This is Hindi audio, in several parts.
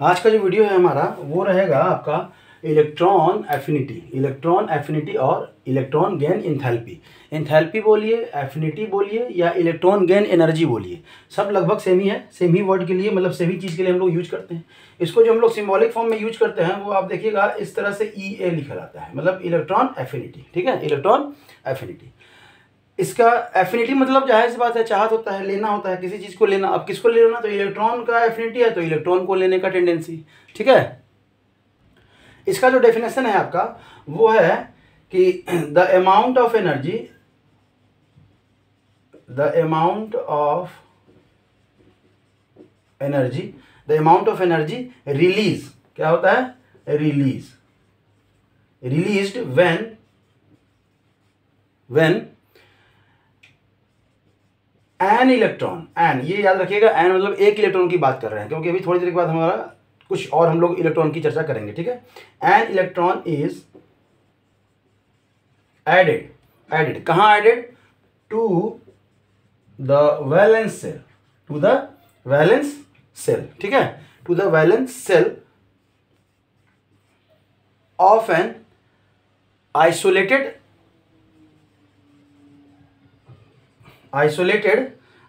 आज का जो वीडियो है हमारा वो रहेगा आपका इलेक्ट्रॉन एफिनिटी और इलेक्ट्रॉन गेन इंथैल्पी। इंथैल्पी बोलिए, एफिनिटी बोलिए या इलेक्ट्रॉन गेन एनर्जी बोलिए, सब लगभग सेम ही है, सेम ही वर्ड के लिए, मतलब सेम ही चीज़ के लिए हम लोग यूज करते हैं। इसको जो हम लोग सिंबॉलिक फॉर्म में यूज करते हैं वो आप देखिएगा इस तरह से EA लिखा जाता है, मतलब इलेक्ट्रॉन एफिनिटी। ठीक है, इलेक्ट्रॉन एफिनिटी। इसका एफिनिटी मतलब जाहिर सी बात है, चाहत होता है, लेना होता है, किसी चीज़ को लेना। अब किसको लेना, तो इलेक्ट्रॉन का एफिनिटी है तो इलेक्ट्रॉन को लेने का टेंडेंसी। ठीक है, इसका जो डेफिनेशन है आपका वो है कि the amount of energy release, क्या होता है, released when an electron, an ये याद रखिएगा, एन मतलब एक इलेक्ट्रॉन की बात कर रहे हैं, क्योंकि अभी थोड़ी देर के बाद हमारा कुछ और हम लोग इलेक्ट्रॉन की चर्चा करेंगे। ठीक है, एन इलेक्ट्रॉन इज एडेड कहाँ added, to the valence shell, ठीक है, to the valence shell of an isolated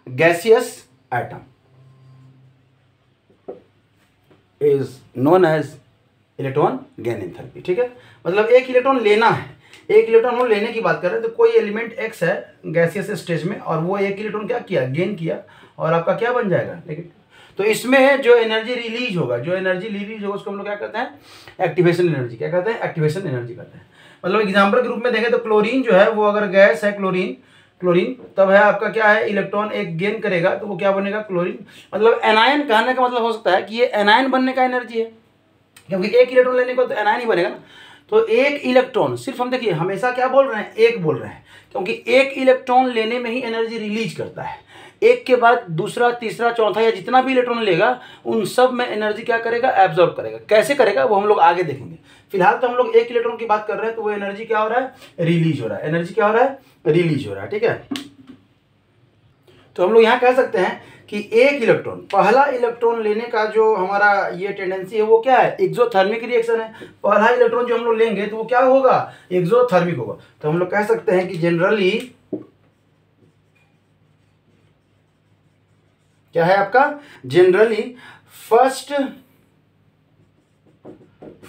gaseous atom is known as electron gain enthalpy. ठीक है, मतलब एक इलेक्ट्रॉन लेना है, एक इलेक्ट्रॉन हम लेने की बात कर रहे हैं, तो कोई एलिमेंट X है गैसियस स्टेज में और वो एक इलेक्ट्रॉन क्या किया, गेन किया, और आपका क्या बन जाएगा, नेगेटिव। तो इसमें जो एनर्जी रिलीज होगा उसको हम लोग क्या कहते हैं, एक्टिवेशन एनर्जी। क्या कहते हैं, एक्टिवेशन एनर्जी कहते हैं। मतलब एग्जाम्पल के रूप में देखें तो क्लोरीन जो है वो अगर गैस है, क्लोरीन तब है आपका क्या है, इलेक्ट्रॉन एक गेन करेगा तो वो क्या बनेगा, क्लोरीन। मतलब एनायन कहने का मतलब हो सकता है कि ये एनायन बनने का एनर्जी है, क्योंकि एक इलेक्ट्रॉन लेने को तो एनायन ही बनेगा ना। तो एक इलेक्ट्रॉन सिर्फ, हम देखिए हमेशा क्या बोल रहे हैं, एक बोल रहे हैं, क्योंकि एक इलेक्ट्रॉन लेने में ही एनर्जी रिलीज करता है। एक के बाद दूसरा, तीसरा, चौथा या जितना भी इलेक्ट्रॉन लेगा उन सब में एनर्जी क्या करेगा, एब्जॉर्ब करेगा। कैसे करेगा वो हम लोग आगे देखेंगे। फिलहाल तो हम लोग एक इलेक्ट्रॉन की बात कर रहे हैं, तो वो एनर्जी क्या हो रहा है, रिलीज हो रहा है। एनर्जी क्या हो रहा है, रिलीज हो रहा है। ठीक है, तो हम लोग यहाँ कह सकते हैं कि एक इलेक्ट्रॉन, पहला इलेक्ट्रॉन लेने का जो हमारा ये टेंडेंसी है वो क्या है, एक्सोथर्मिक रिएक्शन है। पहला इलेक्ट्रॉन जो हम लोग लेंगे तो वो क्या होगा, एक्सोथर्मिक होगा। तो हम लोग कह सकते हैं कि जनरली क्या है आपका, जनरली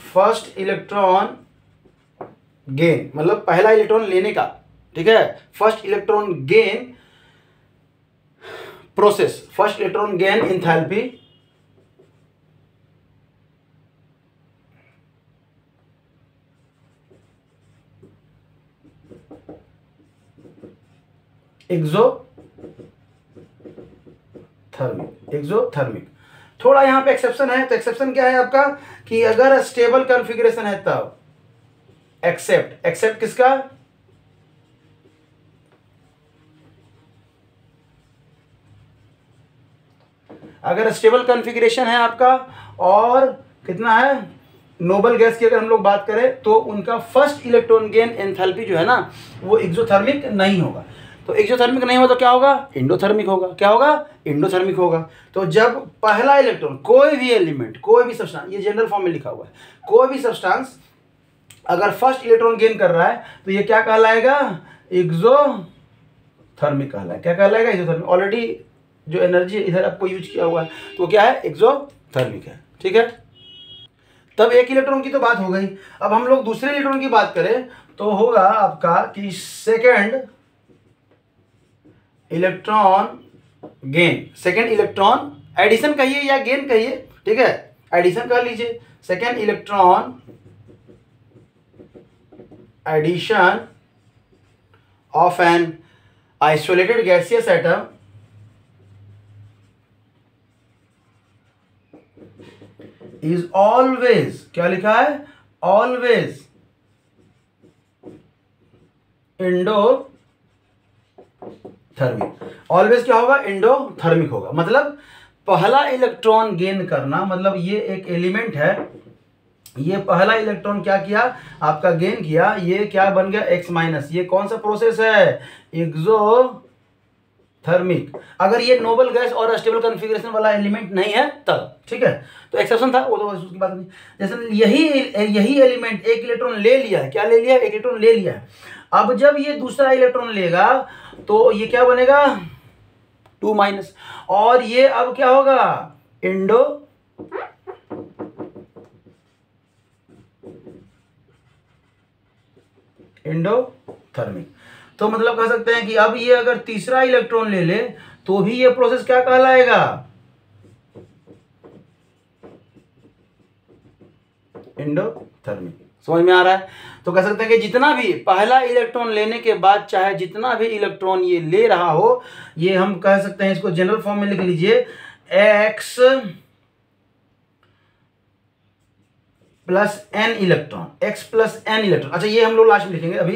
फर्स्ट इलेक्ट्रॉन गेन, मतलब पहला इलेक्ट्रॉन लेने का, ठीक है, first electron gain process, first electron gain enthalpy exothermic. थोड़ा यहां पे एक्सेप्शन है, तो एक्सेप्शन क्या है आपका, कि अगर स्टेबल कॉन्फ़िगरेशन है तब एक्सेप्ट किसका, अगर स्टेबल कॉन्फ़िगरेशन है आपका और कितना है, नोबल गैस की अगर हम लोग बात करें तो उनका फर्स्ट इलेक्ट्रॉन गेन एंथैल्पी जो है ना वो एक्सोथर्मिक नहीं होगा। तो एक्सोथर्मिक नहीं होगा तो क्या होगा, इंडोथर्मिक होगा। क्या होगा, इंडोथर्मिक होगा। तो जब पहला इलेक्ट्रॉन, कोई भी एलिमेंट, कोई भी सब्सटेंस, ये जनरल फॉर्म में लिखा हुआ है, कोई भी सब्सटेंस अगर फर्स्ट इलेक्ट्रॉन गेन कर रहा है तो ये क्या कहलाएगा, एक्सोथर्मिक कहलाएगा। क्या कहलाएगा, एक्सोथर्मिक। ऑलरेडी जो एनर्जी इधर आपको यूज किया हुआ है तो क्या है, एक्सोथर्मिक है। ठीक है, तब एक इलेक्ट्रॉन की तो बात हो गई। अब हम लोग दूसरे इलेक्ट्रॉन की बात करें तो होगा आपका कि second electron gain, second electron addition कहिए या गेन कहिए, ठीक है, एडिशन कह लीजिए। Second electron addition of an isolated gaseous atom is always, क्या लिखा है, ऑलवेज इंडोथर्मिक। ऑलवेज क्या होगा, इंडोथर्मिक होगा। मतलब पहला इलेक्ट्रॉन गेन करना, मतलब ये एक एलिमेंट है, ये पहला इलेक्ट्रॉन क्या किया, आपका गेन किया, ये क्या बन गया, एक्स माइनस। ये कौन सा प्रोसेस है, एक्सोथर्मिक थर्मिक, अगर ये नोबल गैस और अस्टेबल कॉन्फ़िगरेशन वाला एलिमेंट नहीं है तब, ठीक है। तो एक्सेप्शन था वो, तो उसकी बात नहीं। जैसे यही एलिमेंट एक इलेक्ट्रॉन ले लिया है, क्या ले लिया है, एक इलेक्ट्रॉन ले लिया है। अब जब ये दूसरा इलेक्ट्रॉन लेगा तो ये क्या बनेगा, 2-, और ये अब क्या होगा, एंडोथर्मिक। तो मतलब कह सकते हैं कि अब ये अगर तीसरा इलेक्ट्रॉन ले ले तो भी ये प्रोसेस क्या कहलाएगा, एंडोथर्मिक। समझ में आ रहा है। तो कह सकते हैं कि जितना भी पहला इलेक्ट्रॉन लेने के बाद चाहे जितना भी इलेक्ट्रॉन ये ले रहा हो, ये हम कह सकते हैं, इसको जनरल फॉर्म में लिख लीजिए, x plus an electron, x plus an electron. अच्छा ये हम लोग लास्ट में लिखेंगे अभी,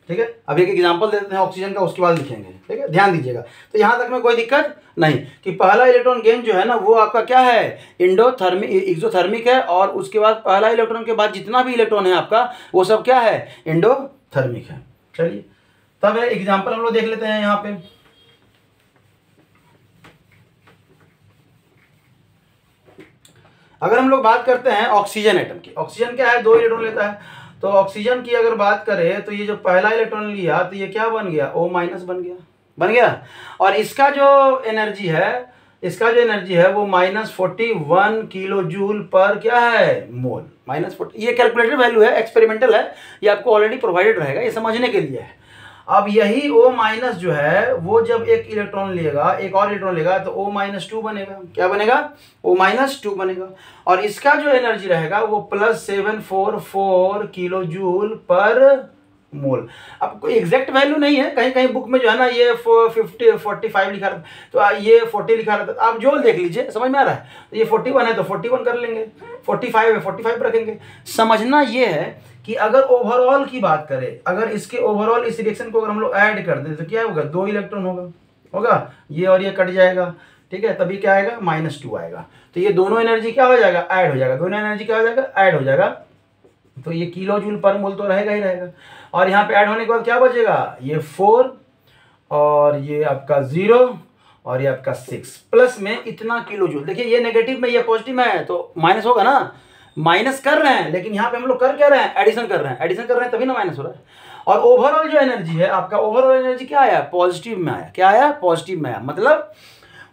ठीक है। अभी एक एग्जांपल दे देते हैं ऑक्सीजन का, उसके बाद लिखेंगे, ठीक है, ध्यान दीजिएगा। तो यहाँ तक में कोई दिक्कत नहीं कि पहला इलेक्ट्रॉन गेन जो है ना वो आपका क्या है, एक्सोथर्मिक है, और उसके बाद पहला इलेक्ट्रॉन के बाद जितना भी इलेक्ट्रॉन है आपका वो सब क्या है, एंडोथर्मिक है। चलिए तब एग्जाम्पल हम लोग देख लेते हैं यहाँ पे। अगर हम लोग बात करते हैं ऑक्सीजन एटम की, ऑक्सीजन क्या है, 2 इलेक्ट्रॉन लेता है। तो ऑक्सीजन की अगर बात करें तो ये जो पहला इलेक्ट्रॉन लिया तो ये क्या बन गया, O- बन गया। और इसका जो एनर्जी है वो -41 किलो जूल पर क्या है, मोल, -40। ये कैलकुलेटेड वैल्यू है, एक्सपेरिमेंटल है, ये आपको ऑलरेडी प्रोवाइडेड रहेगा, ये समझने के लिए है। अब यही O- जो है वो जब एक इलेक्ट्रॉन लेगा, एक और इलेक्ट्रॉन लेगा तो O-2 बनेगा। क्या बनेगा, O-2 बनेगा। और इसका जो एनर्जी रहेगा वो +744 किलो जूल पर मोल। अब कोई एग्जैक्ट वैल्यू नहीं है, कहीं कहीं बुक में जो है ना ये 45 लिखा रहता, तो ये 40 लिखा रहता, आप जो देख लीजिए, समझ में आ रहा है। तो ये 41 है तो 41 कर लेंगे, 45 है 45 रखेंगे। समझना ये है कि अगर ओवरऑल की बात करें, अगर इसके ओवरऑल इस रिएक्शन को अगर हम लोग ऐड कर दें तो क्या होगा, 2 इलेक्ट्रॉन होगा ये और ये कट जाएगा, ठीक है, तभी क्या आएगा, -2 आएगा। तो ये दोनों एनर्जी क्या हो जाएगा, ऐड हो जाएगा, दोनों एनर्जी क्या हो जाएगा, ऐड हो जाएगा। तो ये किलो जूल पर मोल तो रहेगा ही रहेगा। और यहाँ पे ऐड होने के बाद क्या बचेगा, ये 4 और ये आपका 0 और ये आपका 6 प्लस में इतना किलो जूल। देखिए ये नेगेटिव में ये पॉजिटिव में है तो माइनस होगा ना, माइनस कर रहे हैं, लेकिन यहाँ पे हम लोग कर क्या रहे हैं, एडिशन कर रहे हैं तभी ना माइनस हो रहा है। और ओवरऑल जो एनर्जी है आपका, ओवरऑल एनर्जी क्या आया, पॉजिटिव में आया। क्या आया, पॉजिटिव में आया। मतलब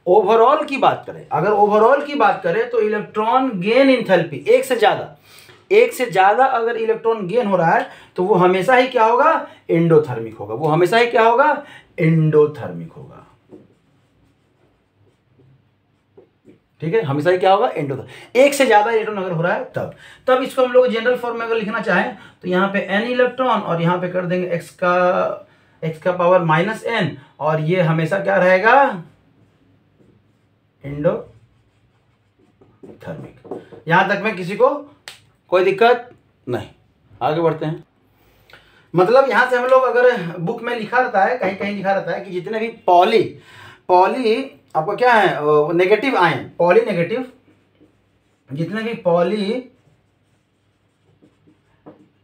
ओवरऑल की बात करें, अगर ओवरऑल की बात करें तो इलेक्ट्रॉन गेन एंथैल्पी, एक से ज्यादा अगर इलेक्ट्रॉन गेन हो रहा है तो वो हमेशा ही क्या होगा, एंडोथर्मिक होगा। वो हमेशा ही क्या होगा, एंडोथर्मिक होगा। ठीक है, हमेशा ही क्या होगा, एंडोथर्मिक। एक से ज्यादा इलेक्ट्रॉन अगर हो रहा है तब इसको हम लोग जनरल फॉर्म में अगर लिखना चाहें तो यहाँ पे n इलेक्ट्रॉन और यहाँ पे कर देंगे x का पावर -n, और ये हमेशा क्या रहेगा, एंडोथर्मिक। यहां तक में किसी को कोई दिक्कत नहीं। आगे बढ़ते हैं। मतलब यहां से हम लोग अगर बुक में लिखा रहता है, कहीं कहीं लिखा रहता है कि जितने भी पॉली आपको क्या है, नेगेटिव आयन, पॉली नेगेटिव, जितने भी पॉली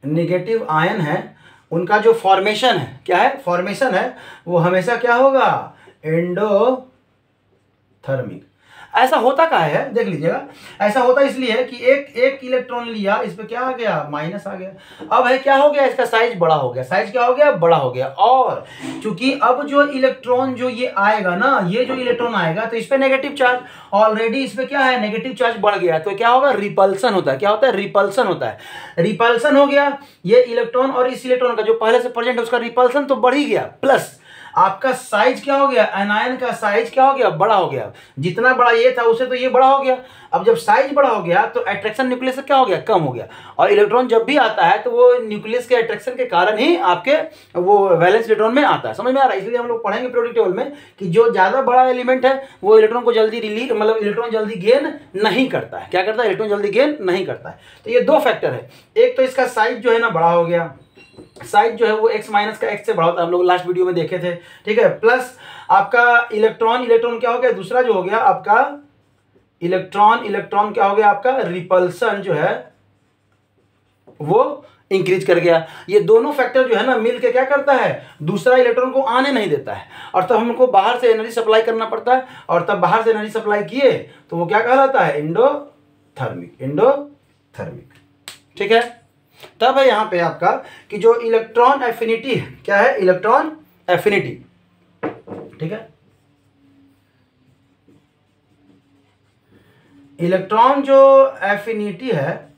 नेगेटिव आयन है उनका जो फॉर्मेशन है, क्या है, फॉर्मेशन है, वो हमेशा क्या होगा, एंडोथर्मिक। ऐसा होता क्या है, देख लीजिएगा। ऐसा होता इसलिए कि एक इलेक्ट्रॉन लिया, इस पे क्या आ गया, माइनस आ गया। अब है क्या हो गया, इसका साइज बड़ा हो गया, साइज क्या हो गया, बड़ा हो गया। और चूंकि अब जो इलेक्ट्रॉन जो ये आएगा ना, ये जो इलेक्ट्रॉन आएगा तो इस पे नेगेटिव चार्ज, ऑलरेडी इस पे क्या है, नेगेटिव चार्ज बढ़ गया, तो क्या होगा, रिपल्सन होता है। क्या होता है, रिपल्सन होता है। रिपल्सन हो गया, ये इलेक्ट्रॉन और इस इलेक्ट्रॉन का जो पहले से प्रेजेंट है उसका रिपल्सन तो बढ़ ही गया, प्लस आपका साइज क्या हो गया, एनायन का साइज क्या हो गया, बड़ा हो गया। जितना बड़ा ये था उससे तो ये बड़ा हो गया। अब जब साइज बड़ा हो गया तो अट्रैक्शन न्यूक्लियस से क्या हो गया, कम हो गया। और इलेक्ट्रॉन जब भी आता है तो वो न्यूक्लियस के अट्रैक्शन के कारण ही आपके वो वैलेंस इलेक्ट्रॉन में आता है। समझ में आ रहा है। इसलिए हम लोग पढ़ेंगे पीरियोडिक टेबल में कि जो ज्यादा बड़ा एलिमेंट है वो इलेक्ट्रॉन को जल्दी रिलीज, मतलब इलेक्ट्रॉन जल्दी गेन नहीं करता है। क्या करता है, इलेक्ट्रॉन जल्दी गेन नहीं करता है। तो ये 2 फैक्टर है। एक तो इसका साइज जो है ना बड़ा हो गया, साइज जो है वो x माइनस का x से बड़ा होता है, हम लोग लास्ट वीडियो में देखे थे, ठीक है। प्लस आपका इलेक्ट्रॉन क्या हो गया, दूसरा जो हो गया आपका इलेक्ट्रॉन क्या हो गया, आपका रिपल्सन जो है वो इंक्रीज कर गया। ये दोनों फैक्टर जो है ना मिल के क्या करता है, दूसरा इलेक्ट्रॉन को आने नहीं देता है, और तब हमको बाहर से एनर्जी सप्लाई करना पड़ता है, और तब बाहर से एनर्जी सप्लाई किए तो वो क्या कहलाता है, एंडोथर्मिक, एंडोथर्मिक। ठीक है, तब है यहाँ पे आपका कि जो इलेक्ट्रॉन एफिनिटी है, क्या है, इलेक्ट्रॉन एफिनिटी। ठीक है, इलेक्ट्रॉन जो एफिनिटी है,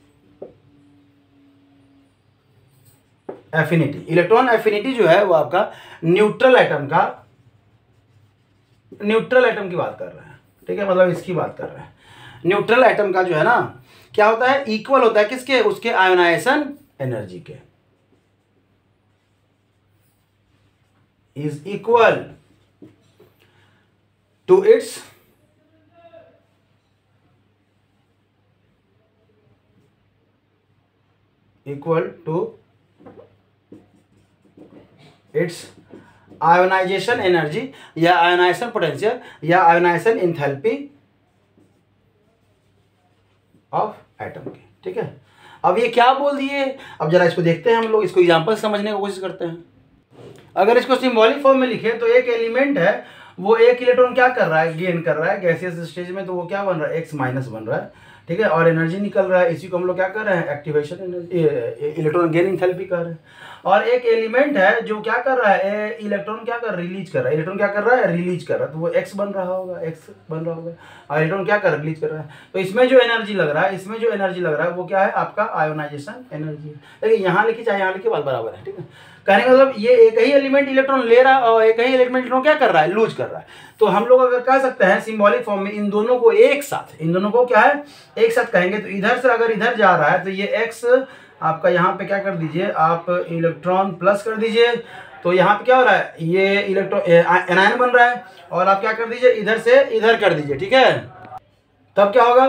एफिनिटी, इलेक्ट्रॉन एफिनिटी जो है वो आपका न्यूट्रल एटम का, न्यूट्रल एटम की बात कर रहे हैं। ठीक है, मतलब इसकी बात कर रहे हैं। न्यूट्रल एटम का जो है ना क्या होता है, इक्वल होता है किसके, उसके आयोनाइजेशन एनर्जी के, is equal to its ionisation energy या आयोनाइजेशन पोटेंशियल या आयोनाइजेशन एंथैल्पी ऑफ एटम के। ठीक है, अब ये क्या बोल दिए, अब जरा इसको देखते हैं हम लोग, इसको एग्जांपल समझने की कोशिश करते हैं। अगर इसको सिंबॉलिक फॉर्म में लिखे तो एक एलिमेंट है, वो एक इलेक्ट्रॉन क्या कर रहा है, गेन कर रहा है गैसियस स्टेज में, तो वो क्या बन रहा है, एक्स माइनस बन रहा है। ठीक है, और एनर्जी निकल रहा है, इसी को हम लोग क्या कर रहे हैं, activation energy, electron gain enthalpy कर रहे हैं। और एक एलिमेंट है जो क्या कर रहा है, इलेक्ट्रॉन क्या कर, रिलीज कर रहा है, इलेक्ट्रॉन क्या कर रहा है, रिलीज कर रहा है, तो वो एक्स बन रहा होगा, एक्स बन रहा होगा, और इलेक्ट्रॉन क्या कर, रिलीज कर रहा है। तो इसमें जो एनर्जी लग रहा है, इसमें जो एनर्जी लग रहा है वो क्या है, आपका आयोनाइजेशन एनर्जी। देखिए यहाँ लिखी चाहे यहाँ लिखी, बात बराबर है। ठीक है, कहने का मतलब ये एक ही एलिमेंट इलेक्ट्रॉन ले रहा है और एक ही एलिमेंट इलेक्ट्रॉन क्या कर रहा है, लूज कर रहा है। तो हम लोग अगर कह सकते हैं सिंबॉलिक फॉर्म में इन दोनों को एक साथ, इन दोनों को क्या है, एक साथ कहेंगे। तो इधर से अगर इधर जा रहा है तो ये एक्स आपका यहाँ पे क्या कर दीजिए, आप इलेक्ट्रॉन प्लस कर दीजिए, तो यहाँ पे क्या हो रहा है, ये इलेक्ट्रॉन एनायन बन रहा है, और आप क्या कर दीजिए, इधर से इधर कर दीजिए। ठीक है, तब क्या होगा,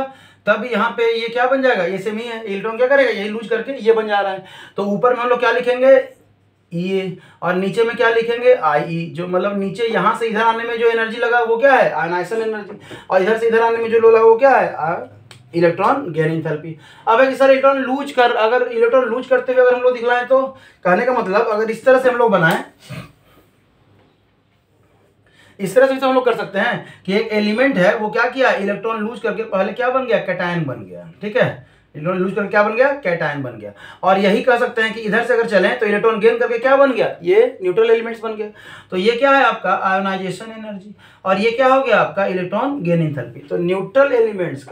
तब यहाँ पे ये क्या बन जाएगा, ये सेम ही है, इलेक्ट्रॉन क्या करेगा, यही लूज करके ये बन जा रहा है। तो ऊपर में हम लोग क्या लिखेंगे, ये, और नीचे में क्या लिखेंगे, आई, जो मतलब नीचे यहाँ से इधर आने में जो एनर्जी लगा वो क्या है, आयोनाइजेशन एनर्जी, और इधर से इधर आने में जो लगा वो क्या है, इलेक्ट्रॉन गेन एंथैल्पी। अब एक सर इलेक्ट्रॉन लूज कर, अगर इलेक्ट्रॉन लूज करते हुए अगर हम लोग दिखलाएं, तो कहने का मतलब अगर इस तरह से हम लोग बनाएं, इस तरह से हम लोग कर सकते हैं कि एक एलिमेंट है वो क्या किया, इलेक्ट्रॉन लूज करके पहले क्या बन गया, कैटायन बन गया। ठीक है, इलेक्ट्रॉन लूज करके क्या बन गया, कैटायन बन गया। और यही कह सकते हैं कि इधर से अगर चलें तो इलेक्ट्रॉन गेन करके क्या बन गया, ये न्यूट्रल एलिमेंट्स बन गया। तो ये क्या है आपका आयोनाइजेशन एनर्जी, और ये क्या हो गया आपका इलेक्ट्रॉन गेन एंथैल्पी। तो न्यूट्रल एलिमेंट्स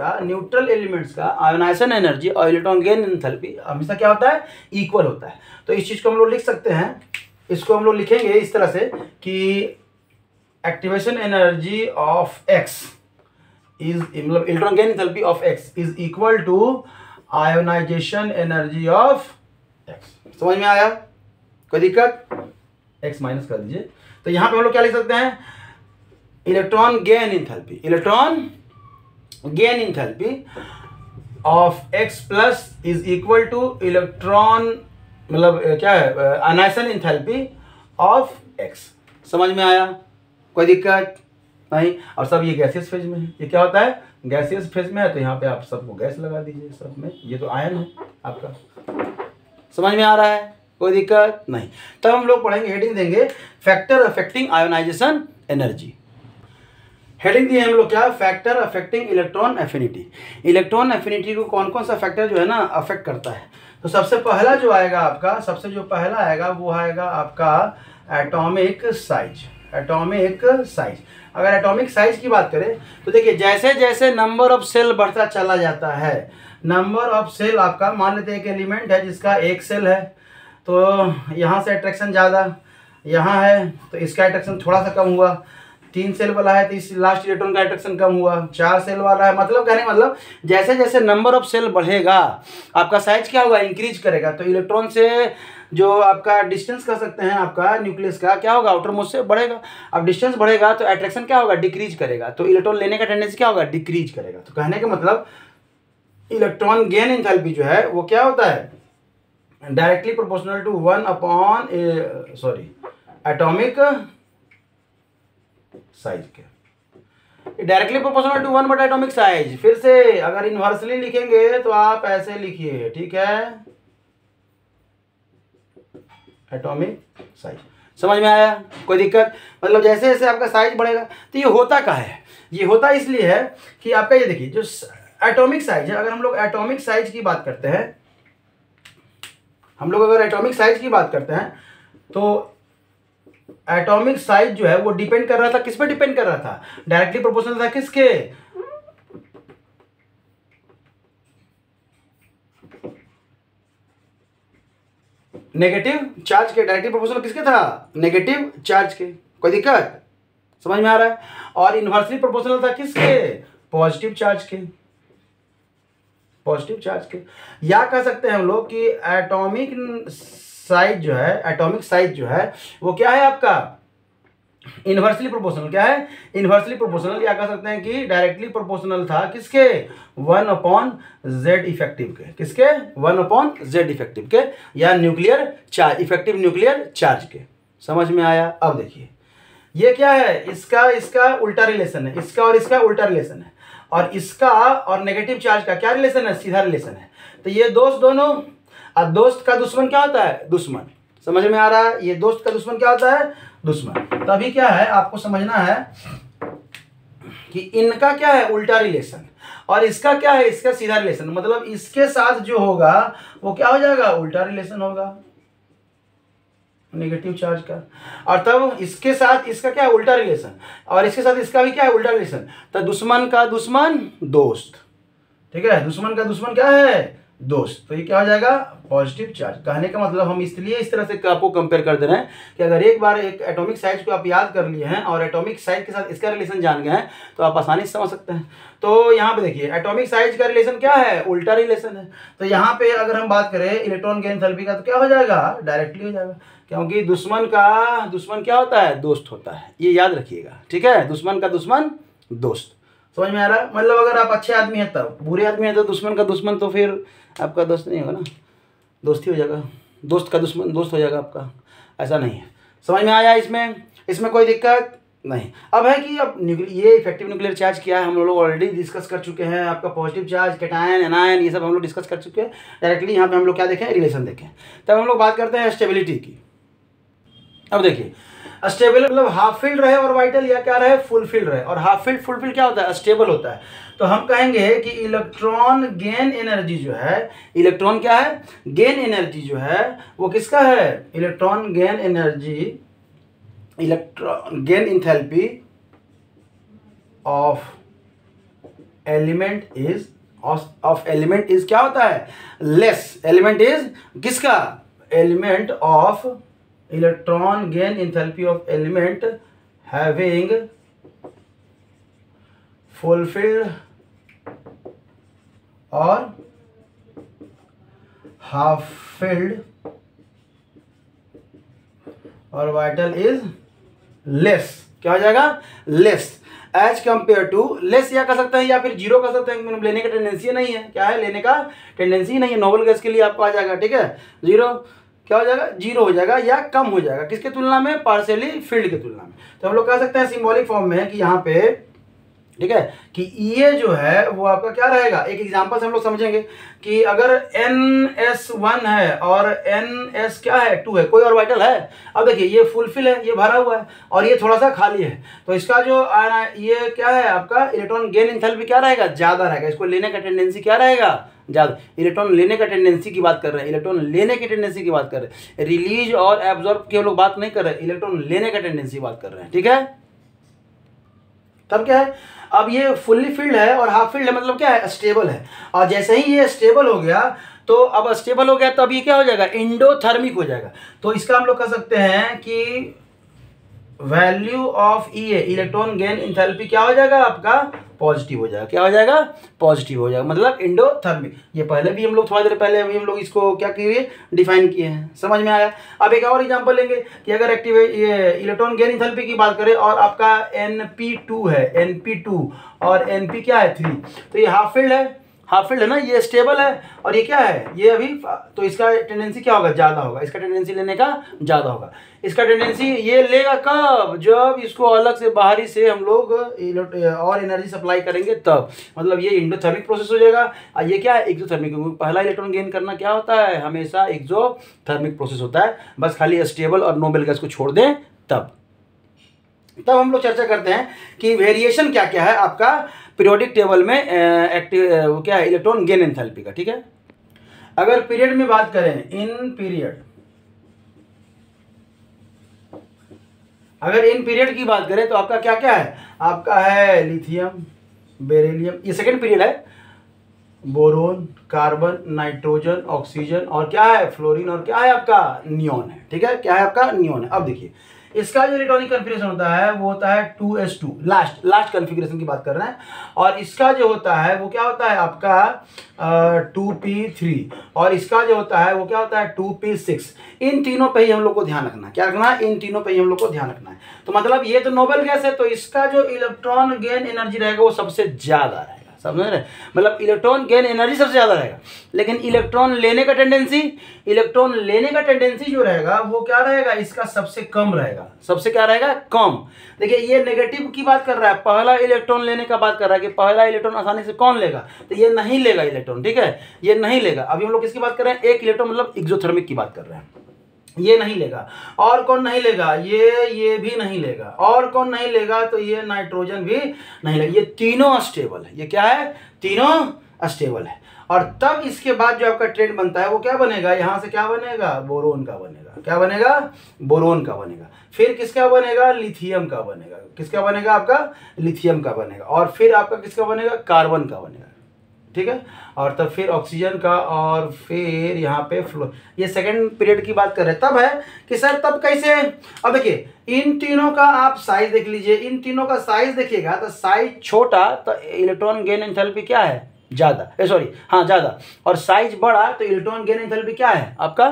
का आयोनाइजेशन एनर्जी और इलेक्ट्रॉन गेन एंथैल्पी हमेशा क्या होता है, इक्वल होता है। तो इस चीज को हम लोग लिख सकते हैं, इसको हम लोग लिखेंगे इस तरह से कि activation energy of X is, मतलब electron gain enthalpy of X is equal to ionization energy of X. समझ में आया, कोई दिक्कत, एक्स माइनस कर दीजिए। तो यहां पे हम लोग क्या लिख सकते हैं, electron gain enthalpy of x plus is equal two electron, मतलब क्या है, आयोनाइजेशन एंथैल्पी ऑफ एक्स। समझ में आया, कोई दिक्कत नहीं। और सब ये गैसियस फेज में है, ये क्या होता है, गैसियस फेज में है, तो यहाँ पे आप सबको गैस लगा दीजिए सब में, ये तो आयन है आपका। समझ में आ रहा है, कोई दिक्कत नहीं। तब हम लोग पढ़ेंगे, हेडिंग देंगे factor affecting ionisation energy. Heading दिए हम लोग क्या, factor affecting electron affinity. Electron affinity को कौन कौन सा फैक्टर जो है ना अफेक्ट करता है। तो सबसे पहला जो आएगा आपका, सबसे जो पहला आएगा वो आएगा आपका एटॉमिक साइज। एटॉमिक साइज, अगर एटॉमिक साइज की बात करें तो देखिए जैसे जैसे नंबर ऑफ सेल बढ़ता चला जाता है, नंबर ऑफ सेल आपका, मान लेते हैं एक एलिमेंट है जिसका एक सेल है, तो यहाँ से अट्रैक्शन ज़्यादा, यहाँ है तो इसका अट्रैक्शन थोड़ा सा कम हुआ, 3 सेल वाला है तो इस लास्ट इलेक्ट्रॉन का अट्रैक्शन कम हुआ, 4 सेल वाला है, मतलब कहने का मतलब जैसे जैसे नंबर ऑफ सेल बढ़ेगा आपका साइज क्या होगा, इंक्रीज करेगा। तो इलेक्ट्रॉन से जो आपका डिस्टेंस कह सकते हैं आपका न्यूक्लियस का क्या होगा, आउटर मोस्ट से बढ़ेगा। अब डिस्टेंस बढ़ेगा तो अट्रैक्शन क्या होगा, डिक्रीज करेगा, तो इलेक्ट्रॉन लेने का टेंडेंसी क्या होगा, डिक्रीज करेगा। तो कहने का मतलब इलेक्ट्रॉन गेन एंथैल्पी जो है वो क्या होता है, directly proportional to 1 upon atomic size के, डायरेक्टली प्रोपोर्शनल टू 1 बटा एटॉमिक साइज। फिर से अगर इन्वर्सली लिखेंगे तो आप ऐसे लिखिए, ठीक है, एटॉमिक साइज। समझ में आया? कोई दिक्कत? मतलब जैसे जैसे आपका साइज बढ़ेगा, तो ये होता क्या है, ये होता इसलिए है कि आपका ये देखिए जो एटॉमिक साइज है, अगर हम लोग एटॉमिक साइज की बात करते हैं, हम लोग अगर एटॉमिक साइज की बात करते हैं, तो एटॉमिक साइज जो है वो डिपेंड कर रहा था, किस पे डिपेंड कर रहा था? डायरेक्टली प्रोपोर्शनल था किसके? नेगेटिव चार्ज के। डायरेक्टली प्रोपोर्शनल किसके था? नेगेटिव चार्ज के। कोई दिक्कत? समझ में आ रहा है? और इनवर्सली प्रोपोर्शनल था किसके? पॉजिटिव चार्ज के। पॉजिटिव चार्ज के। या कह सकते हैं हम लोग कि एटॉमिक साइज जो है, एटॉमिक साइज जो है वो क्या है आपका? Inversely proportional. क्या है? Inversely proportional. या कह सकते हैं कि डायरेक्टली प्रोपोर्शनल था किसके? 1/z इफेक्टिव के। किसके? 1/z इफेक्टिव के, या nuclear charge, effective nuclear charge के। समझ में आया? अब देखिए ये क्या है, इसका उल्टा रिलेशन है, इसका और इसका उल्टा रिलेशन है, और इसका और नेगेटिव चार्ज का क्या रिलेशन है? सीधा रिलेशन है। तो ये दोस्त दोनों, और दोस्त का दुश्मन क्या होता है? दुश्मन। समझ में आ रहा है? ये दोस्त का दुश्मन क्या होता है? दुश्मन। तभी क्या है आपको समझना है कि इनका क्या है? उल्टा रिलेशन, और इसका क्या है? इसका सीधा रिलेशन। मतलब इसके साथ जो होगा वो क्या हो जाएगा? उल्टा रिलेशन होगा नेगेटिव चार्ज का। और तब इसके साथ इसका क्या है? उल्टा रिलेशन, और इसके साथ इसका भी क्या है? उल्टा रिलेशन। तो दुश्मन का दुश्मन दोस्त। ठीक है? दुश्मन का दुश्मन क्या है? दोस्त। तो ये क्या हो जाएगा? Positive charge. कहने का मतलब हम इसलिए इस तरह से आपको कंपेयर कर दे रहे हैं कि अगर एक बार एक एटॉमिक साइज को आप याद कर लिए हैं और एटॉमिक साइज के साथ इसका रिलेशन जान गए हैं, तो आप आसानी से समझ सकते हैं। तो यहाँ पे देखिए एटॉमिक साइज का रिलेशन क्या है? उल्टा रिलेशन है। तो यहाँ पे अगर हम बात करें इलेक्ट्रॉन गेन एंथैल्पी का, तो क्या हो जाएगा? डायरेक्टली हो जाएगा, क्योंकि दुश्मन का दुश्मन क्या होता है? दोस्त होता है। ये याद रखिएगा। ठीक है? दुश्मन का दुश्मन दोस्त। समझ में आ रहा है? मतलब अगर आप अच्छे आदमी हैं तब, बुरे आदमी हैं तो दुश्मन का दुश्मन तो फिर आपका दोस्त नहीं होगा ना, दोस्ती हो जाएगा, दोस्त का दुश्मन दोस्त हो जाएगा आपका। ऐसा नहीं है। समझ में आया? इसमें कोई दिक्कत नहीं। अब है कि अब ये इफेक्टिव न्यूक्लियर चार्ज क्या है हम लोग ऑलरेडी डिस्कस कर चुके हैं। आपका पॉजिटिव चार्ज, कैटायन, एनायन, ये सब हम लोग डिस्कस कर चुके हैं। डायरेक्टली यहाँ पे हम लोग क्या देखें? रिलेशन देखें। तब हम लोग बात करते हैं स्टेबिलिटी की। अब देखिए स्टेबल मतलब हाफ फील्ड रहे और वाइटल, या क्या रहे? फुल फील्ड रहे। और हाफ फील्ड फुल फील्ड क्या होता है? स्टेबल होता है। तो हम कहेंगे कि इलेक्ट्रॉन गेन एनर्जी जो है, इलेक्ट्रॉन क्या है? गेन एनर्जी जो है वो किसका है? Electron gain energy, electron gain enthalpy of element is क्या होता है? लेस। एलिमेंट इज किसका? Element of electron gain enthalpy of element having fulfilled और हाफ फिल्ड और वाइटल इज लेस। क्या हो जाएगा? Less as compare to, less या कर सकते हैं या फिर जीरो कर सकते हैं। लेने का टेंडेंसी नहीं है। क्या है? लेने का टेंडेंसी नहीं है। नोबल गैस के लिए आपको आ जाएगा। ठीक है? जीरो क्या हो जाएगा? जीरो हो जाएगा या कम हो जाएगा। किसके तुलना में? पार्शियली फील्ड के तुलना में। तो हम लोग कह सकते हैं सिंबॉलिक फॉर्म में कि यहाँ पे, ठीक है, कि ये जो है वो आपका क्या रहेगा? एक एग्जांपल से हम लोग समझेंगे कि अगर NS1 है और NS क्या है? 2 है, कोई ऑर्बिटल है। अब देखिए ये फुलफिल है, ये भरा हुआ है, और ये थोड़ा सा खाली है। तो इसका जो ये क्या है आपका? इलेक्ट्रॉन गेन एंथैल्पी क्या रहेगा? ज़्यादा रहेगा। इसको लेने का टेंडेंसी क्या रहेगा? ज़्यादा। इलेक्ट्रॉन लेने का टेंडेंसी की बात कर रहे हैं, इलेक्ट्रॉन लेने की टेंडेंसी की बात कर रहे हैं। रिलीज और एब्जॉर्ब की हम लोग बात नहीं कर रहे हैं, इलेक्ट्रॉन लेने का टेंडेंसी बात कर रहे हैं। ठीक है? तब क्या है? अब ये फुल्ली फील्ड है और हाफ फील्ड है, मतलब क्या है? स्टेबल है। और जैसे ही ये स्टेबल हो गया, तो अब स्टेबल हो गया तो अब ये क्या हो जाएगा? एंडोथर्मिक हो जाएगा। तो इसका हम लोग कह सकते हैं कि value of EA, electron gain enthalpy, क्या हो जाएगा आपका? पॉजिटिव हो जाएगा। क्या हो जाएगा? पॉजिटिव हो जाएगा, मतलब एंडोथर्मिक। ये पहले भी हम लोग थोड़ा देर पहले अभी हम लोग इसको क्या किए? डिफाइन किए हैं। समझ में आया? अब एक और एग्जांपल लेंगे कि अगर एक्टिव ये इलेक्ट्रॉन गेन एंथैल्पी की बात करें और आपका NP2 है, NP2 और NP क्या है? 3। तो ये हाफ फील्ड है, हाफ फील्ड है ना, ये स्टेबल है और ये क्या है, ये अभी, तो इसका टेंडेंसी क्या होगा, ज़्यादा होगा, इसका टेंडेंसी लेने का ज़्यादा होगा। इसका टेंडेंसी ये लेगा कब, जब इसको अलग से बाहरी से हम लोग और एनर्जी सप्लाई करेंगे तब, मतलब ये इंडोथर्मिक प्रोसेस हो जाएगा। और ये क्या है, एक्सोथर्मिक, क्योंकि पहला इलेक्ट्रॉन गेन करना क्या होता है, हमेशा एक्सोथर्मिक प्रोसेस होता है। बस खाली स्टेबल और नोबल गैस को छोड़ दें तब हम लोग चर्चा करते हैं कि वेरिएशन क्या क्या है आपका पीरियोडिक टेबल में एक्टिव क्या है, इलेक्ट्रॉन गेन एंथैल्पी का। ठीक है, अगर पीरियड में बात करें, इन पीरियड, अगर इन पीरियड की बात करें तो आपका क्या क्या है, आपका है लिथियम, बेरिलियम, ये सेकेंड पीरियड है, बोरोन, कार्बन, नाइट्रोजन, ऑक्सीजन और क्या है, फ्लोरीन, और क्या है आपका नियोन है। ठीक है, क्या है आपका नियोन है। अब देखिए इसका जो इलेक्ट्रॉनिक कन्फिग्रेशन होता है वो होता है 2s2, लास्ट कन्फिग्रेशन की बात कर रहे हैं। और इसका जो होता है वो क्या होता है आपका 2p3, और इसका जो होता है वो क्या होता है 2p6। इन तीनों पे ही हम लोग को ध्यान रखना है, क्या रखना है, इन तीनों पे ही हम लोग को ध्यान रखना है। तो मतलब ये तो नोबल गैस है, तो इसका जो इलेक्ट्रॉन गेन एनर्जी रहेगा वो सबसे ज़्यादा रहेगा, समझ रहे, मतलब इलेक्ट्रॉन गेन एनर्जी सबसे ज़्यादा रहेगा। लेकिन इलेक्ट्रॉन लेने का टेंडेंसी जो रहेगा वो क्या रहेगा, इसका सबसे कम रहेगा, सबसे क्या रहेगा, कम। देखिए ये नेगेटिव की बात कर रहा है, पहला इलेक्ट्रॉन लेने का बात कर रहा है कि पहला इलेक्ट्रॉन आसानी से कौन लेगा, तो ये नहीं लेगा इलेक्ट्रॉन। ठीक है, ये नहीं लेगा। अभी हम लोग किसकी बात कर रहे हैं, एक इलेक्ट्रॉन मतलब एक्सोथर्मिक की बात कर रहे हैं, ये नहीं लेगा। और कौन नहीं लेगा, ये भी नहीं लेगा। और कौन नहीं लेगा, तो ये नाइट्रोजन भी नहीं लेगा। ये तीनों स्टेबल है, ये क्या है, तीनों स्टेबल है। और तब इसके बाद जो आपका ट्रेंड बनता है वो क्या बनेगा, यहाँ से क्या बनेगा, बोरोन का बनेगा, क्या बनेगा, बोरोन का बनेगा। फिर किसका बनेगा, लिथियम का बनेगा, किसका बनेगा, आपका लिथियम का बनेगा। और फिर आपका किसका बनेगा, कार्बन का बनेगा। ठीक है, और तब फिर ऑक्सीजन का, और फिर यहाँ पे फ्लो। ये सेकंड पीरियड की बात कर रहे हैं। तब है कि सर तब कैसे, अब देखिए इन तीनों का आप साइज देख लीजिए, इन तीनों का साइज देखिएगा तो साइज छोटा तो इलेक्ट्रॉन गेन एंथैल्पी क्या है, ज़्यादा, ज़्यादा। और साइज बड़ा तो इलेक्ट्रॉन गेन एंथैल्पी क्या है आपका,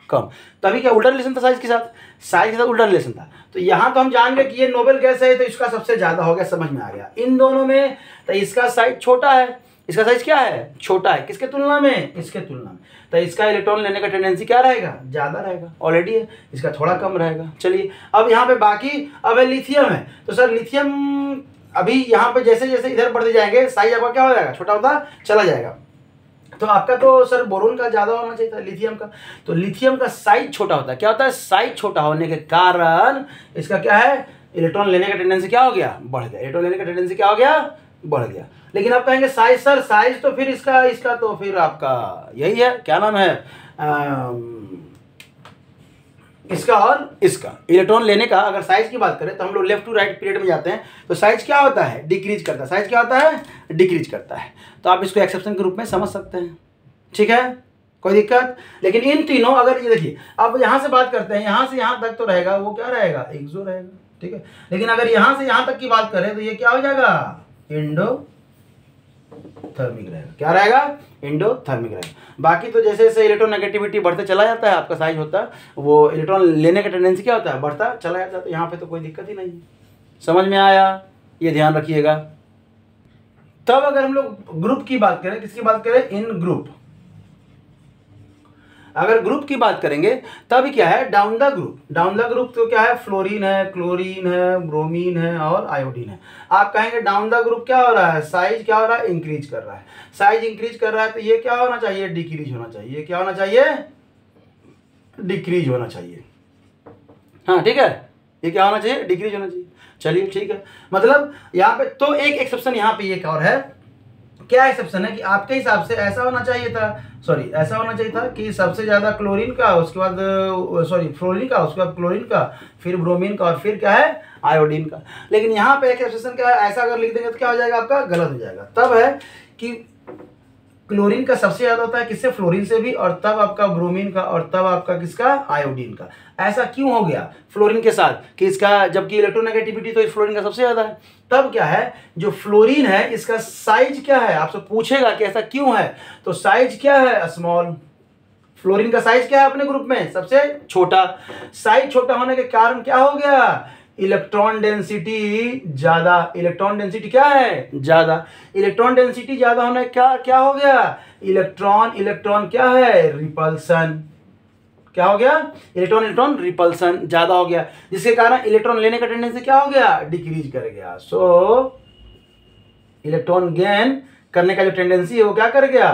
कम। तभी क्या उल्टा रिलेशन था, साइज के साथ उल्टा रिलेशन था। तो यहाँ तो हम जान गए कि ये नोबल गैस है तो इसका सबसे ज़्यादा हो गया, समझ में आ गया। इन दोनों में तो इसका साइज छोटा है, इसका साइज क्या है, छोटा है, किसके तुलना में, इसके तुलना में। तो इसका इलेक्ट्रॉन लेने का टेंडेंसी क्या रहेगा, ज़्यादा रहेगा, ऑलरेडी है, इसका थोड़ा कम रहेगा। चलिए अब यहाँ पे बाकी, अब है लिथियम है, तो सर लिथियम अभी यहाँ पे जैसे जैसे इधर बढ़ते जाएंगे साइज आपका क्या हो जाएगा, छोटा होता चला जाएगा। तो आपका तो सर बोरोन का ज़्यादा होना चाहिए था, लिथियम का, तो लिथियम का साइज छोटा होता है। क्या होता है, साइज छोटा होने के कारण इसका क्या है, इलेक्ट्रॉन लेने का टेंडेंसी क्या हो गया, बढ़ गया, इलेक्ट्रॉन लेने का टेंडेंसी क्या हो गया, बढ़ गया। लेकिन आप कहेंगे साइज, सर साइज तो फिर इसका तो फिर आपका यही है, क्या नाम है, इसका और इसका इलेक्ट्रॉन लेने का अगर साइज की बात करें तो हम लोग लेफ्ट टू राइट पीरियड में जाते हैं तो साइज क्या होता है, डिक्रीज करता है। साइज क्या होता है, डिक्रीज करता है। तो आप इसको एक्सेप्शन के रूप में समझ सकते हैं, ठीक है, कोई दिक्कत। लेकिन इन तीनों, अगर ये देखिए अब यहाँ से बात करते हैं, यहाँ से यहाँ तक तो रहेगा वो क्या रहेगा, एक्सो रहेगा, ठीक है। लेकिन अगर यहाँ से यहाँ तक की बात करें तो ये क्या हो जाएगा, एंडोथर्मिक रहेगा। क्या रहेगा, एंडोथर्मिक रहेगा। बाकी तो जैसे जैसे इलेक्ट्रोनेगेटिविटी बढ़ते चला जाता है, आपका साइज होता है, वो इलेक्ट्रॉन लेने का टेंडेंसी क्या होता है, बढ़ता चला जाता है। तो यहाँ पे तो कोई दिक्कत ही नहीं है, समझ में आया, ये ध्यान रखिएगा। तब अगर हम लोग ग्रुप की बात करें, किसकी बात करें, इन ग्रुप, अगर ग्रुप की बात करेंगे तब क्या है, down the group. Down the group तो क्या है, फ्लोरीन है, क्लोरीन है, ब्रोमीन है और आयोडीन है। आप कहेंगे डाउन द ग्रुप क्या हो रहा है, साइज क्या हो रहा है, इंक्रीज कर रहा है। साइज इंक्रीज कर रहा है तो ये क्या होना चाहिए, डिक्रीज होना चाहिए। क्या होना चाहिए, डिक्रीज होना चाहिए। हाँ ठीक है, ये क्या होना चाहिए, डिक्रीज होना चाहिए। चलिए ठीक है, मतलब यहाँ पे तो एक एक्सेप्शन यहाँ पे एक और है। क्या एक्सेप्शन है कि आपके हिसाब से ऐसा होना चाहिए था, सॉरी ऐसा होना चाहिए था कि सबसे ज़्यादा क्लोरीन का, उसके बाद सॉरी फ्लोरीन का, उसके बाद क्लोरीन का, फिर ब्रोमीन का और फिर क्या है, आयोडीन का। लेकिन यहाँ पे एक एक्सेप्शन क्या है, ऐसा अगर लिख देंगे तो क्या हो जाएगा, आपका गलत हो जाएगा। तब है कि क्लोरीन का सबसे ज़्यादा होता है किससे, फ्लोरीन से भी, और तब आपका ब्रोमीन का, और तब आपका किसका, आयोडीन का। ऐसा क्यों हो गया फ्लोरीन के साथ कि इसका, जबकि इलेक्ट्रोनेगेटिविटी तो इस फ्लोरीन का सबसे ज़्यादा है। तब क्या है, जो फ्लोरीन है इसका साइज क्या है, आपसे पूछेगा कि ऐसा क्यों है, तो साइज क्या है, स्मॉल। फ्लोरीन का साइज क्या है अपने ग्रुप में, सबसे छोटा। साइज छोटा होने के कारण क्या हो गया इलेक्ट्रॉन डेंसिटी ज्यादा। इलेक्ट्रॉन डेंसिटी क्या है? ज्यादा। इलेक्ट्रॉन डेंसिटी ज्यादा होने क्या क्या हो गया? इलेक्ट्रॉन क्या है? रिपल्सन। क्या हो गया? इलेक्ट्रॉन रिपल्सन ज्यादा हो गया, जिसके कारण इलेक्ट्रॉन लेने का टेंडेंसी क्या हो गया? डिक्रीज कर गया। सो इलेक्ट्रॉन गेन करने का जो टेंडेंसी है वो क्या कर गया?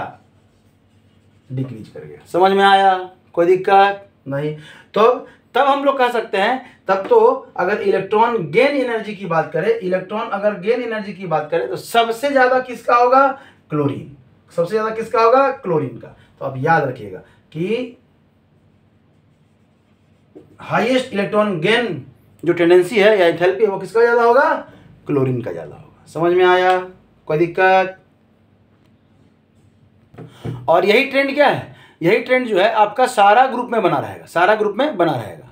डिक्रीज कर गया। समझ में आया? कोई दिक्कत नहीं। तो तब हम लोग कह सकते हैं, तब तो अगर इलेक्ट्रॉन गेन एनर्जी की बात करें, इलेक्ट्रॉन अगर गेन एनर्जी की बात करें तो सबसे ज्यादा किसका होगा? क्लोरीन। सबसे ज्यादा किसका होगा? क्लोरीन का। तो आप याद रखिएगा कि हाईएस्ट इलेक्ट्रॉन गेन जो टेंडेंसी है या एंथैल्पी है वो किसका ज्यादा होगा? क्लोरीन का ज्यादा होगा। समझ में आया? कोई दिक्कत? और यही ट्रेंड क्या है? यही ट्रेंड जो है आपका सारा ग्रुप में बना रहेगा, सारा ग्रुप में बना रहेगा।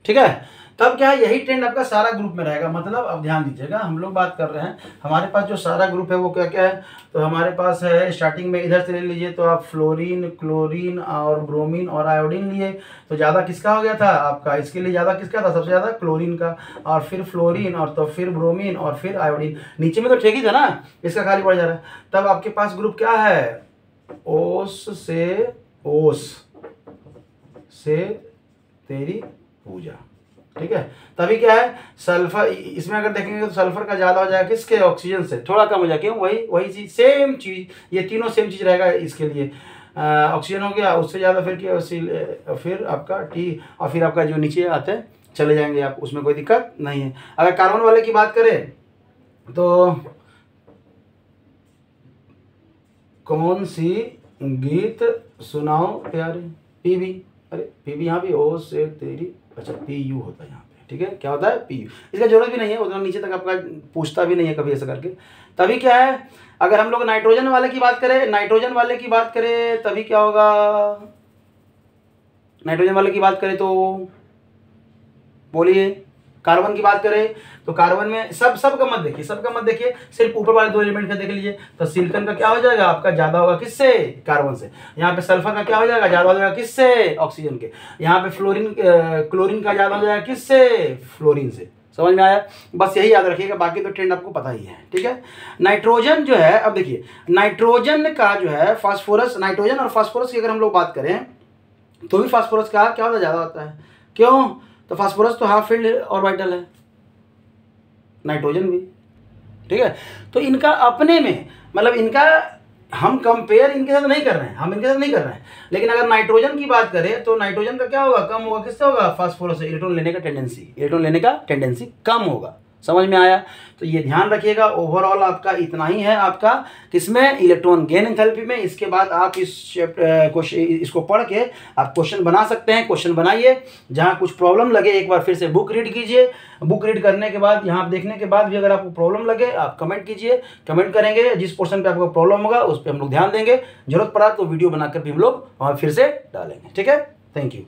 ठीक है? तब क्या है? यही ट्रेंड आपका सारा ग्रुप में रहेगा। मतलब अब ध्यान दीजिएगा, हम लोग बात कर रहे हैं, हमारे पास जो सारा ग्रुप है वो क्या क्या है? तो हमारे पास है स्टार्टिंग में, इधर से ले लीजिए तो आप फ्लोरीन, क्लोरीन और ब्रोमीन और आयोडीन लिए, तो ज़्यादा किसका हो गया था आपका? इसके लिए ज़्यादा किसका था? सबसे ज़्यादा क्लोरीन का, और फिर फ्लोरीन, और तो फिर ब्रोमीन, और फिर आयोडीन। नीचे में तो ठीक ही था ना, इसका खाली पड़ जा रहा है। तब आपके पास ग्रुप क्या है? ओस से तेरी पूजा। ठीक है? तभी क्या है? सल्फर, इसमें अगर देखेंगे तो सल्फर का ज्यादा हो जाएगा किसके? ऑक्सीजन से। थोड़ा कम हो जाएगा, क्यों? वही चीज, सेम चीज, ये तीनों सेम चीज रहेगा इसके लिए। ऑक्सीजन हो गया, उससे ज्यादा फिर क्या? फिर आपका टी, और फिर आपका जो नीचे आते हैं चले जाएंगे आप, उसमें कोई दिक्कत नहीं है। अगर कार्बन वाले की बात करें तो कौन सी गीत सुनाओ प्यारे? पीवी। अरे पीवी यहाँ भी ओ से तेरी, अच्छा पीयू होता है यहाँ पे। ठीक है? क्या होता है? पीयू। इसका जरूरत भी नहीं है, उतना नीचे तक आपका पूछता भी नहीं है कभी ऐसा करके। तभी क्या है? अगर हम लोग नाइट्रोजन वाले की बात करें, नाइट्रोजन वाले की बात करें तभी क्या होगा? नाइट्रोजन वाले की बात करें तो बोलिए। कार्बन की बात करें तो कार्बन में सबका मत देखिए, सबका मत देखिए, सिर्फ ऊपर वाले दो एलिमेंट का देख लीजिए। तो सिलिकॉन का क्या हो जाएगा आपका? ज्यादा होगा किससे? कार्बन से। यहाँ पे सल्फर का क्या हो जाएगा? ज्यादा हो जाएगा किससे? ऑक्सीजन के। यहाँ पे क्लोरीन का ज्यादा हो जाएगा किससे? फ्लोरीन से। समझ में आया? बस यही याद रखिएगा, बाकी तो ट्रेंड आपको पता ही है। ठीक है? नाइट्रोजन जो है, अब देखिए नाइट्रोजन का जो है फास्फोरस, नाइट्रोजन और फास्फोरस की अगर हम लोग बात करें तो भी फास्फोरस का क्या होता है? ज्यादा होता है। क्यों? तो फास्फोरस तो हाफ फील्ड ऑर्बिटल है, नाइट्रोजन भी। ठीक है? तो इनका अपने में, मतलब इनका हम कंपेयर इनके साथ नहीं कर रहे हैं, हम इनके साथ नहीं कर रहे हैं। लेकिन अगर नाइट्रोजन की बात करें तो नाइट्रोजन का क्या होगा? कम होगा। किससे होगा? फास्फोरस से। इलेक्ट्रॉन लेने का टेंडेंसी कम होगा। समझ में आया? तो ये ध्यान रखिएगा। ओवरऑल आपका इतना ही है आपका किसमें? इलेक्ट्रॉन गेन एंथैल्पी में। इसके बाद आप इसको पढ़ के आप क्वेश्चन बना सकते हैं। क्वेश्चन बनाइए, जहाँ कुछ प्रॉब्लम लगे एक बार फिर से बुक रीड कीजिए। बुक रीड करने के बाद, यहाँ देखने के बाद भी अगर आपको प्रॉब्लम लगे आप कमेंट कीजिए, कमेंट करेंगे। जिस पोर्शन पे आपको प्रॉब्लम होगा उस पर हम लोग ध्यान देंगे। जरूरत पड़ा तो वीडियो बनाकर भी हम लोग वहाँ फिर से डालेंगे। ठीक है? Thank you.